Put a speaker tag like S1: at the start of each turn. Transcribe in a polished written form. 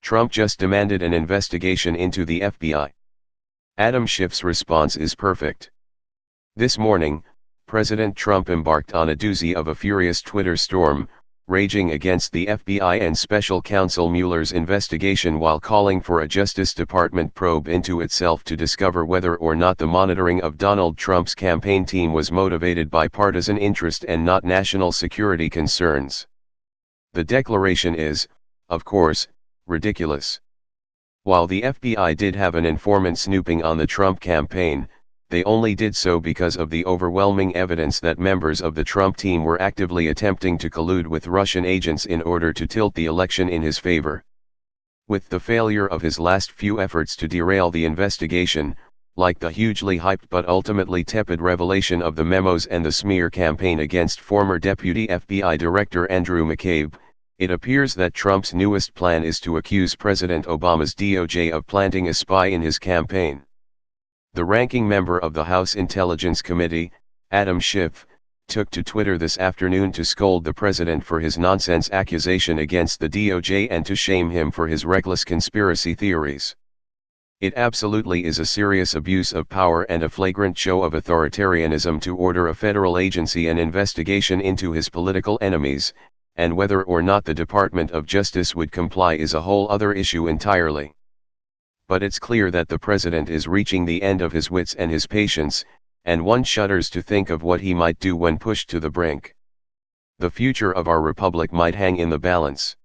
S1: Trump just demanded an investigation into the FBI. Adam Schiff's response is perfect. This morning, President Trump embarked on a doozy of a furious Twitter storm, raging against the FBI and Special Counsel Mueller's investigation while calling for a Justice Department probe into itself to discover whether or not the monitoring of Donald Trump's campaign team was motivated by partisan interest and not national security concerns. The declaration is, of course, ridiculous. While the FBI did have an informant snooping on the Trump campaign, they only did so because of the overwhelming evidence that members of the Trump team were actively attempting to collude with Russian agents in order to tilt the election in his favor. With the failure of his last few efforts to derail the investigation, like the hugely hyped but ultimately tepid revelation of the memos and the smear campaign against former Deputy FBI Director Andrew McCabe, it appears that Trump's newest plan is to accuse President Obama's DOJ of planting a spy in his campaign. The ranking member of the House Intelligence Committee, Adam Schiff, took to Twitter this afternoon to scold the president for his nonsense accusation against the DOJ and to shame him for his reckless conspiracy theories. It absolutely is a serious abuse of power and a flagrant show of authoritarianism to order a federal agency an investigation into his political enemies, and whether or not the Department of Justice would comply is a whole other issue entirely. But it's clear that the president is reaching the end of his wits and his patience, and one shudders to think of what he might do when pushed to the brink. The future of our republic might hang in the balance.